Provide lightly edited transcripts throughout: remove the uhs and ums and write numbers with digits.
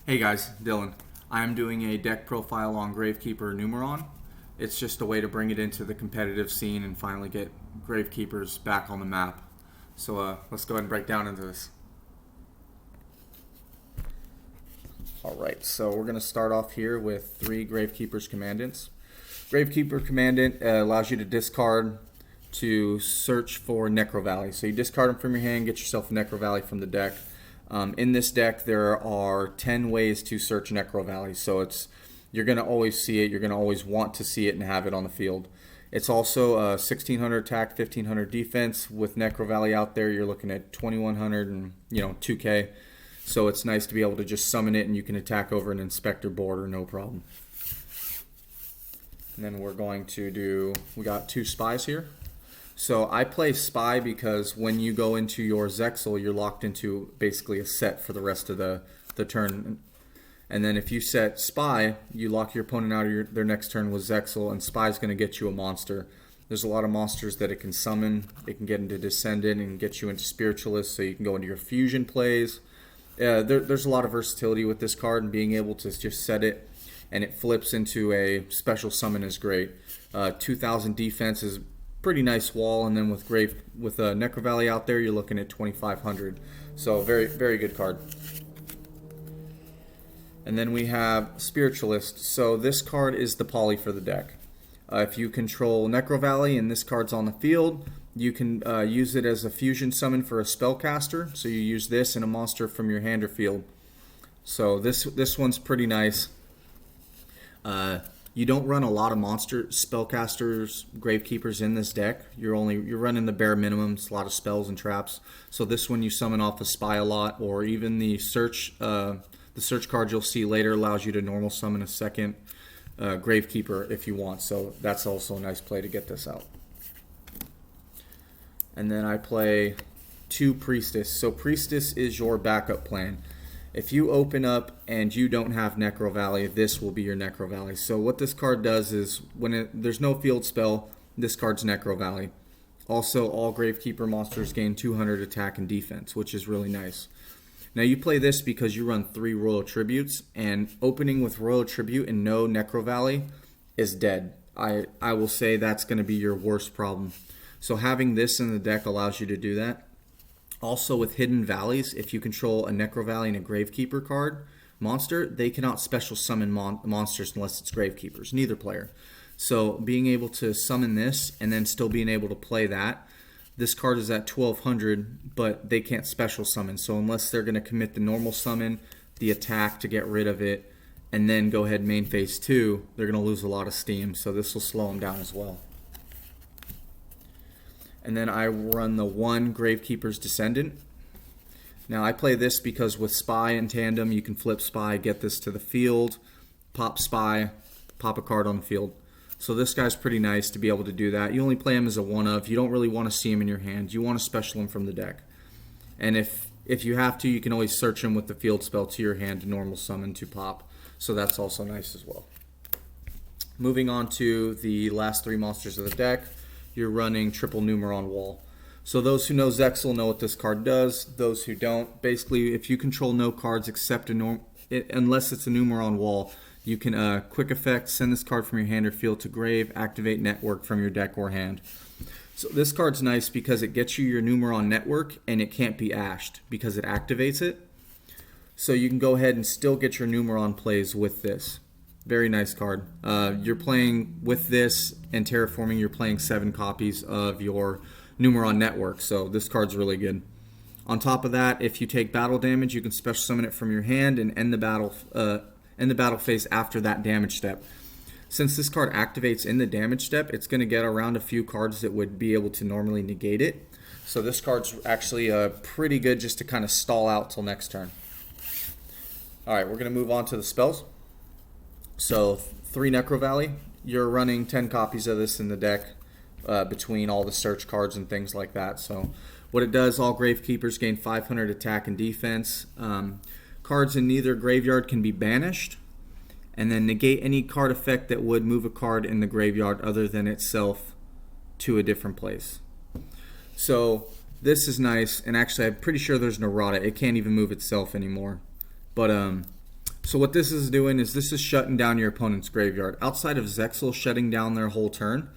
Hey guys, Dylan. I'm doing a deck profile on Gravekeeper Numeron. It's just a way to bring it into the competitive scene and finally get Gravekeepers back on the map. So let's go ahead and break down into this. Alright, so we're going to start off here with 3 Gravekeepers Commandants. Gravekeeper Commandant allows you to discard to search for Necro Valley. So you discard them from your hand, get yourself a Necro Valley from the deck. In this deck, there are 10 ways to search Necro Valley, so you're going to always see it. You're going to always want to see it and have it on the field. It's also 1600 attack, 1500 defense. With Necro Valley out there, you're looking at 2100 and 2K. So it's nice to be able to just summon it and you can attack over an inspector border, no problem. And then we're going to we got 2 spies here. So I play Spy because when you go into your Zexal, you're locked into basically a set for the rest of the turn. And then if you set Spy, you lock your opponent out of their next turn with Zexal, and Spy's going to get you a monster. There's a lot of monsters that it can summon. It can get into Descendant and get you into Spiritualist, so you can go into your fusion plays. There's a lot of versatility with this card, and being able to just set it and it flips into a special summon is great. 2000 defense is pretty nice wall, and then with Necro Valley out there, you're looking at 2500. So very, very good card. And then we have Spiritualist. So this card is the poly for the deck. If you control Necro Valley and this card's on the field, you can use it as a fusion summon for a spellcaster. So you use this and a monster from your hand or field. So this one's pretty nice. You don't run a lot of monster spellcasters, Gravekeepers in this deck. You're running the bare minimum. It's a lot of spells and traps. So this one you summon off a Spy a lot, or even the search card you'll see later allows you to normal summon a second Gravekeeper if you want. So that's also a nice play to get this out. And then I play 2 Priestess. So Priestess is your backup plan. If you open up and you don't have Necro Valley, this will be your Necro Valley. So what this card does is there's no field spell, this card's Necro Valley. Also, all Gravekeeper monsters gain 200 attack and defense, which is really nice. Now you play this because you run 3 Royal Tributes, and opening with Royal Tribute and no Necro Valley is dead. I will say that's going to be your worst problem. So having this in the deck allows you to do that. Also with Hidden Valleys, if you control a Necro Valley and a Gravekeeper card monster, they cannot special summon monsters unless it's Gravekeepers, neither player. So being able to summon this and then still being able to play that, this card is at 1200, but they can't special summon. So unless they're going to commit the normal summon, the attack to get rid of it, and then go ahead main phase 2, they're going to lose a lot of steam. So this will slow them down as well. And then I run the 1 Gravekeeper's Descendant. Now I play this because with Spy in tandem, you can flip Spy, get this to the field, pop Spy, pop a card on the field. So this guy's pretty nice to be able to do that. You only play him as a 1-of. You don't really want to see him in your hand. You want to special him from the deck. And if you have to, you can always search him with the field spell to your hand to normal summon to pop. So that's also nice as well. Moving on to the last 3 monsters of the deck. You're running triple Numeron wall. So those who know Zexal know what this card does. Those who don't, basically, if you control no cards except unless it's a Numeron wall, you can quick effect, send this card from your hand or field to grave, activate network from your deck or hand. So this card's nice because it gets you your Numeron network and it can't be ashed because it activates it. So you can go ahead and still get your Numeron plays with this. Very nice card. You're playing with this and Terraforming, you're playing 7 copies of your Numeron network, so this card's really good. On top of that, if you take battle damage, you can special summon it from your hand and end the battle phase after that damage step. Since this card activates in the damage step, it's going to get around a few cards that would be able to normally negate it. So this card's actually pretty good just to kind of stall out till next turn. Alright, we're going to move on to the spells. So 3 Necro Valley, you're running 10 copies of this in the deck between all the search cards and things like that. So what it does, all Gravekeepers gain 500 attack and defense. Cards in neither graveyard can be banished, and then negate any card effect that would move a card in the graveyard other than itself to a different place. So this is nice, and actually I'm pretty sure there's an errata. It can't even move itself anymore. But So what this is doing is this is shutting down your opponent's graveyard. Outside of Zexal shutting down their whole turn,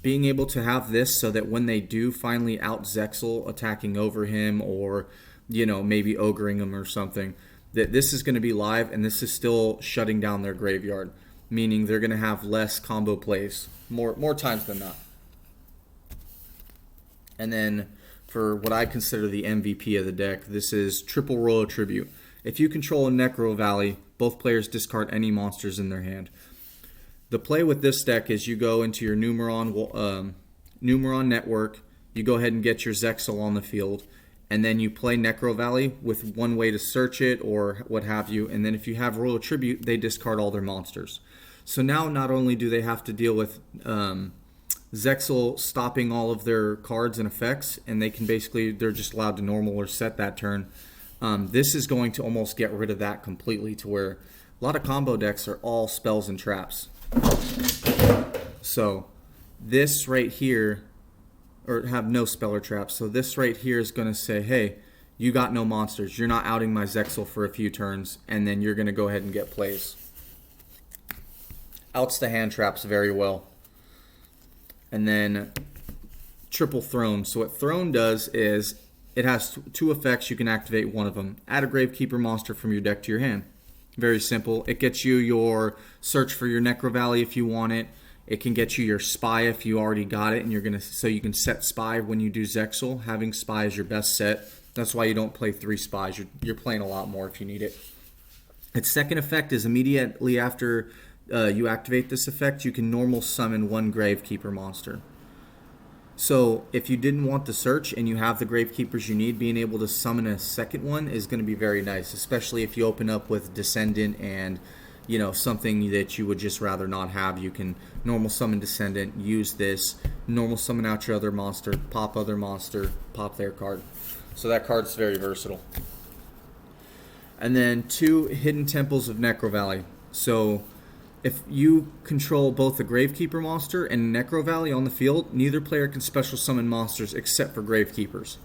being able to have this so that when they do finally out Zexal attacking over him, or maybe ogreing him or something, that this is going to be live and this is still shutting down their graveyard, meaning they're going to have less combo plays more times than not. And then for what I consider the MVP of the deck, this is triple Royal Tribute. If you control a Necro Valley, both players discard any monsters in their hand. The play with this deck is you go into your Numeron network, you go ahead and get your Zexal on the field, and then you play Necro Valley with one way to search it or what have you, and then if you have Royal Tribute, they discard all their monsters. So now not only do they have to deal with Zexal stopping all of their cards and effects, and they can they're just allowed to normal or set that turn. This is going to almost get rid of that completely, to where a lot of combo decks are all spells and traps. So this right here, or have no spell or traps, so this right here is going to say, hey, you got no monsters, you're not outing my Zexal for a few turns, and then you're going to go ahead and get plays. Outs the hand traps very well. And then triple Throne. So what Throne does is it has two effects. You can activate one of them. Add a Gravekeeper monster from your deck to your hand. Very simple. It gets you your search for your Necro Valley if you want it. It can get you your Spy if you already got it, and so you can set Spy when you do Zexal. Having Spy is your best set. That's why you don't play 3 Spies. You're playing a lot more if you need it. Its second effect is immediately after you activate this effect, you can normal summon one Gravekeeper monster. So if you didn't want the search and you have the Gravekeepers you need, being able to summon a second one is going to be very nice, especially if you open up with Descendant and something that you would just rather not have. You can normal summon Descendant, use this, normal summon out your other monster, pop other monster, pop their card. So that card's very versatile. And then 2 Hidden Temples of Necro Valley. So if you control both the Gravekeeper monster and Necro Valley on the field, neither player can special summon monsters except for Gravekeepers.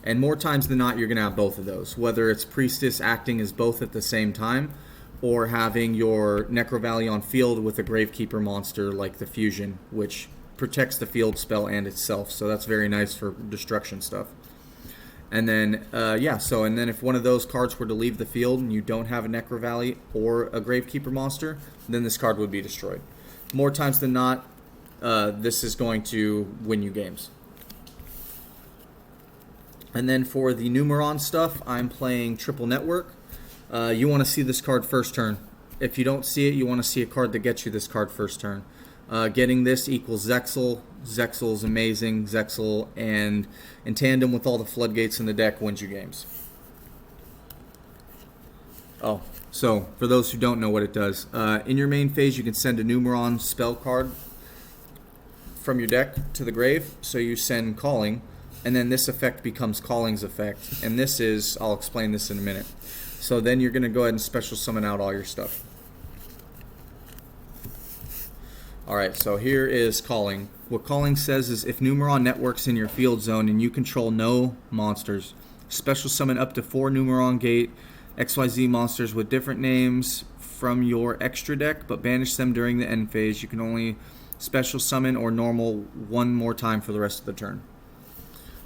And more times than not, you're going to have both of those, whether it's Priestess acting as both at the same time, or having your Necro Valley on field with a Gravekeeper monster like the Fusion, which protects the field spell and itself. So that's very nice for destruction stuff. And then, and then if one of those cards were to leave the field and you don't have a Necro Valley or a Gravekeeper monster, then this card would be destroyed. More times than not, this is going to win you games. And then for the Numeron stuff, I'm playing Triple Network. You want to see this card first turn. If you don't see it, you want to see a card that gets you this card first turn. Getting this equals Zexal. Zexal is amazing. Zexal, and in tandem with all the floodgates in the deck, wins you games. Oh, so for those who don't know what it does, in your main phase you can send a Numeron spell card from your deck to the grave. So you send Calling, and then this effect becomes Calling's effect. And this is, I'll explain this in a minute. So then you're going to go ahead and special summon out all your stuff. Alright, so here is Calling. What Calling says is if Numeron networks in your field zone and you control no monsters, special summon up to 4 Numeron Gate XYZ monsters with different names from your extra deck, but banish them during the end phase. You can only special summon or normal one more time for the rest of the turn.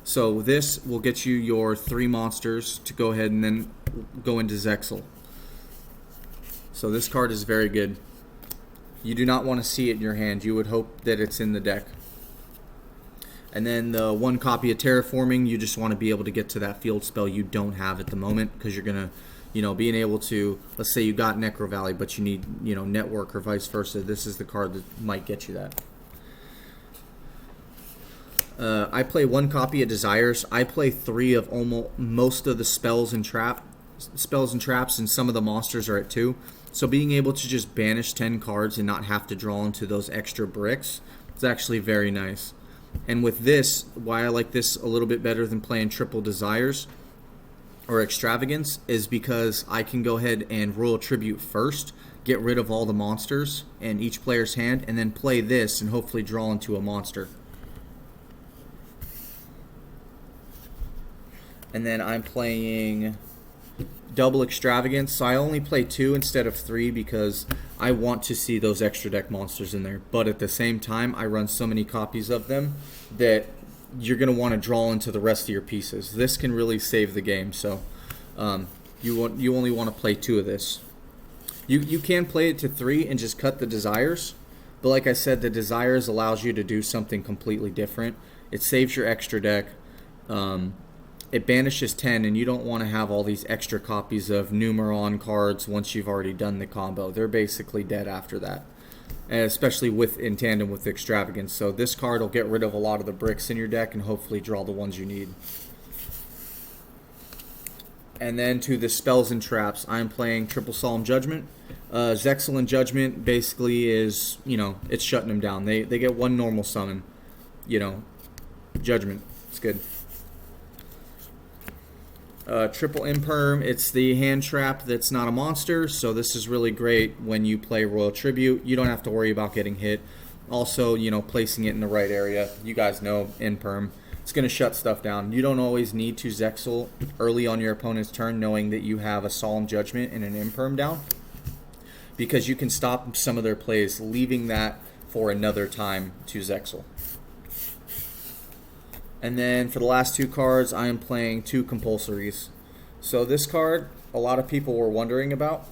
So this will get you your 3 monsters to go ahead and then go into Zexal. So this card is very good. You do not want to see it in your hand. You would hope that it's in the deck. And then the 1 copy of Terraforming, you just want to be able to get to that field spell you don't have at the moment, because you're going to, being able to, let's say you got Necro Valley, but you need, Network or vice versa. This is the card that might get you that. I play 1 copy of Desires. I play 3 of most of the spells and traps, and some of the monsters are at 2. So being able to just banish 10 cards and not have to draw into those extra bricks is actually very nice. And with this, why I like this a little bit better than playing Triple Desires or Extravagance is because I can go ahead and Royal Tribute first, get rid of all the monsters in each player's hand, and then play this and hopefully draw into a monster. And then I'm playing double extravagance. So I only play 2 instead of 3 because I want to see those extra deck monsters in there. But at the same time, I run so many copies of them that you're going to want to draw into the rest of your pieces. This can really save the game. So you only want to play 2 of this. You can play it to 3 and just cut the desires. But like I said, the desires allows you to do something completely different. It saves your extra deck. It banishes 10, and you don't want to have all these extra copies of Numeron cards once you've already done the combo. They're basically dead after that, and especially in tandem with Extravagance. So this card will get rid of a lot of the bricks in your deck and hopefully draw the ones you need. And then to the spells and traps, I'm playing Triple Solemn Judgment. Zexal and Judgment basically is, it's shutting them down. They get 1 normal summon. Judgment. It's good. Triple Imperm, it's the hand trap that's not a monster, so this is really great when you play Royal Tribute. You don't have to worry about getting hit. Also, placing it in the right area. You guys know Imperm. It's going to shut stuff down. You don't always need to Zexal early on your opponent's turn knowing that you have a Solemn Judgment and an Imperm down, because you can stop some of their plays, leaving that for another time to Zexal. And then for the last 2 cards, I am playing 2 compulsories. So this card, a lot of people were wondering about.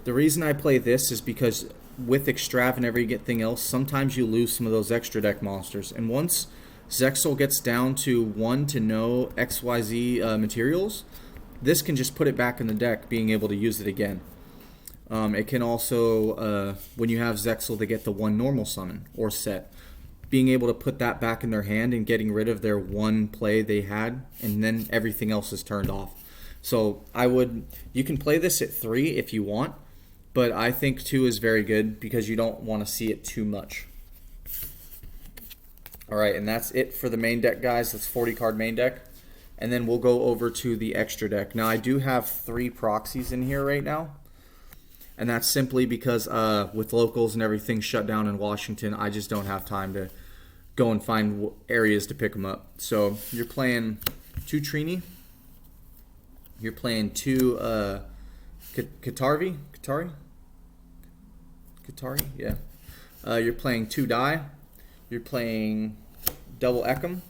The reason I play this is because with Extrav and everything else, sometimes you lose some of those extra deck monsters. And once Zexal gets down to 1 to no XYZ materials, this can just put it back in the deck, being able to use it again. It can also, when you have Zexal, they get the 1 normal summon or set. Being able to put that back in their hand and getting rid of their 1 play they had, and then everything else is turned off. So you can play this at 3 if you want, but I think 2 is very good because you don't want to see it too much. Alright, and that's it for the main deck, guys. That's 40 card main deck. And then we'll go over to the extra deck. Now I do have 3 proxies in here right now. And that's simply because with locals and everything shut down in Washington, I just don't have time to go and find areas to pick them up. So you're playing 2 Trini. You're playing 2 Katari? Yeah. You're playing 2 Die. You're playing double Ekim.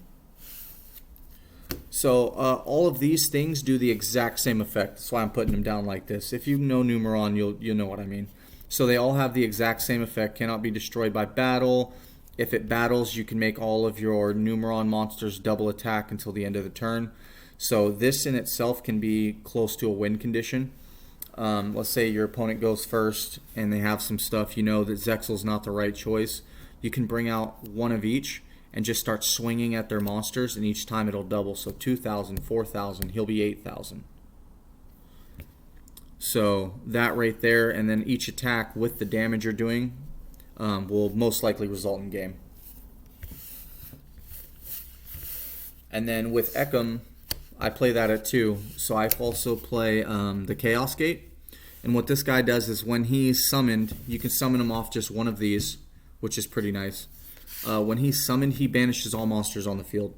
So all of these things do the exact same effect. That's why I'm putting them down like this. If you know Numeron, you'll know what I mean. So they all have the exact same effect. Cannot be destroyed by battle. If it battles, you can make all of your Numeron monsters double attack until the end of the turn. So this in itself can be close to a win condition. Let's say your opponent goes first and they have some stuff, that Zexal's not the right choice. You can bring out 1 of each and just start swinging at their monsters, and each time it'll double. So 2,000, 4,000, he'll be 8,000. So that right there, and then each attack with the damage you're doing will most likely result in game. And then with Ekim, I play that at 2. So I also play the Chaos Gate. And what this guy does is when he's summoned, you can summon him off just 1 of these, which is pretty nice. When he's summoned, he banishes all monsters on the field.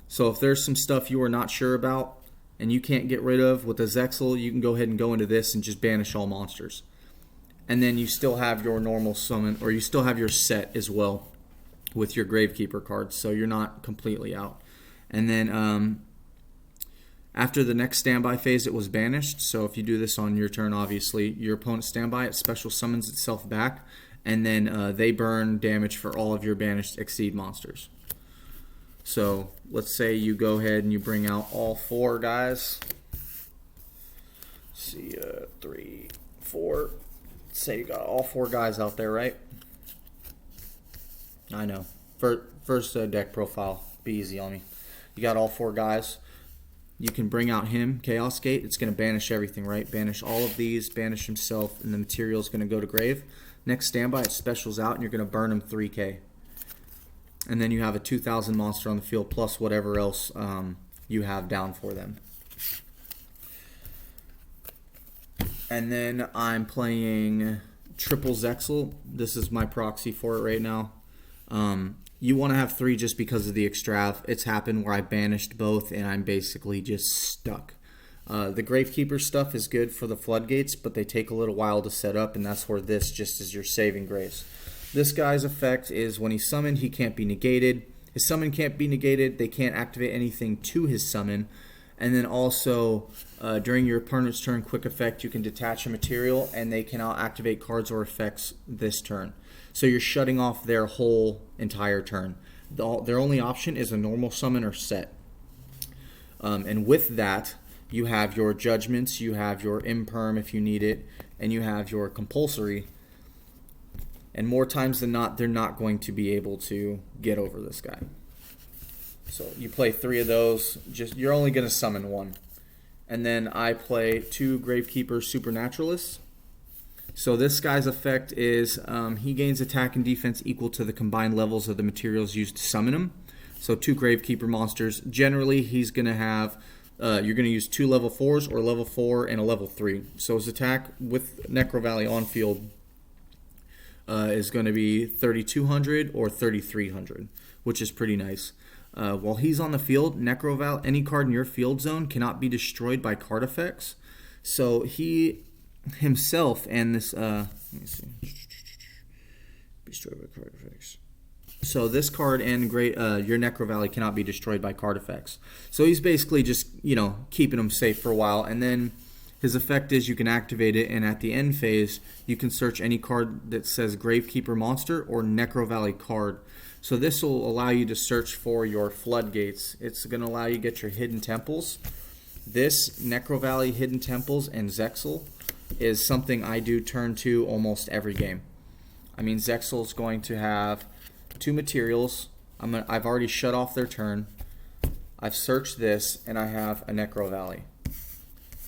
So if there's some stuff you are not sure about and you can't get rid of with a Zexal, you can go ahead and go into this and just banish all monsters. And then you still have your normal summon, or you still have your set as well with your Gravekeeper cards, so you're not completely out. And then after the next standby phase, it was banished. So if you do this on your turn, obviously, your opponent's standby, it special summons itself back. And then they burn damage for all of your banished Exceed monsters. So let's say you go ahead and you bring out all 4 guys. Let's see, 3, 4. Let's say you got all 4 guys out there, right? I know. First deck profile, be easy on me. You got all 4 guys. You can bring out him, Chaos Gate. It's going to banish everything, right? Banish all of these, banish himself, and the material is going to go to grave. Next standby, it specials out, and you're going to burn him 3k. And then you have a 2,000 monster on the field, plus whatever else you have down for them. And then I'm playing Triple Zexal. This is my proxy for it right now. You want to have 3 just because of the Extrav. It's happened where I banished both, and I'm basically just stuck. The Gravekeeper stuff is good for the floodgates, but they take a little while to set up, and that's where this just is your saving grace. This guy's effect is when he's summoned, he can't be negated. His summon can't be negated. They can't activate anything to his summon. And then also, during your opponent's turn, quick effect, you can detach a material, and they cannot activate cards or effects this turn. So you're shutting off their whole entire turn. Their only option is a normal summon or set. And with that, you have your judgments, you have your imperm if you need it, and you have your compulsory. And more times than not, they're not going to be able to get over this guy. So you play 3 of those. You're only going to summon 1. And then I play 2 Gravekeeper Supernaturalists. So this guy's effect is he gains attack and defense equal to the combined levels of the materials used to summon him. So 2 Gravekeeper monsters. Generally, he's going to have, you're going to use 2 level 4s or level 4 and a level 3. So his attack with Necro Valley on field is going to be 3,200 or 3,300, which is pretty nice. While he's on the field, Necro Valley, any card in your field zone cannot be destroyed by card effects. So he himself and this, let me see, destroyed by card effects. So this card and your Necro Valley cannot be destroyed by card effects. So he's basically just, keeping them safe for a while. And then his effect is you can activate it, and at the end phase, you can search any card that says Gravekeeper monster or Necro Valley card. So this will allow you to search for your floodgates. It's going to allow you to get your hidden temples. This Necro Valley hidden temples and Zexal is something I do turn 2 almost every game. I mean, Zexal's going to have 2 materials. I've already shut off their turn. I've searched this, and I have a Necro Valley.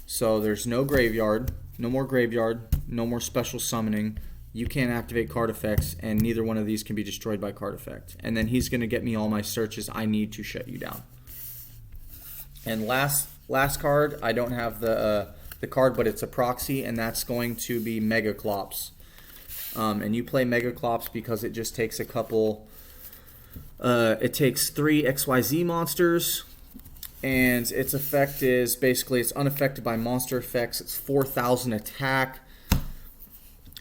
So there's no graveyard, no more special summoning. You can't activate card effects, and neither one of these can be destroyed by card effect. And then he's going to get me all my searches I need to shut you down. And last card, I don't have the card, but it's a proxy, and that's going to be Megaclops. And you play Megaclops because it just takes a couple. It takes 3 XYZ monsters. And its effect is basically it's unaffected by monster effects. It's 4,000 attack.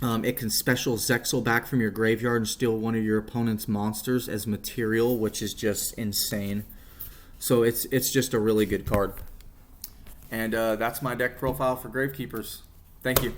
It can special Zexal back from your graveyard and steal one of your opponent's monsters as material, which is just insane. So it's just a really good card. And that's my deck profile for Gravekeepers. Thank you.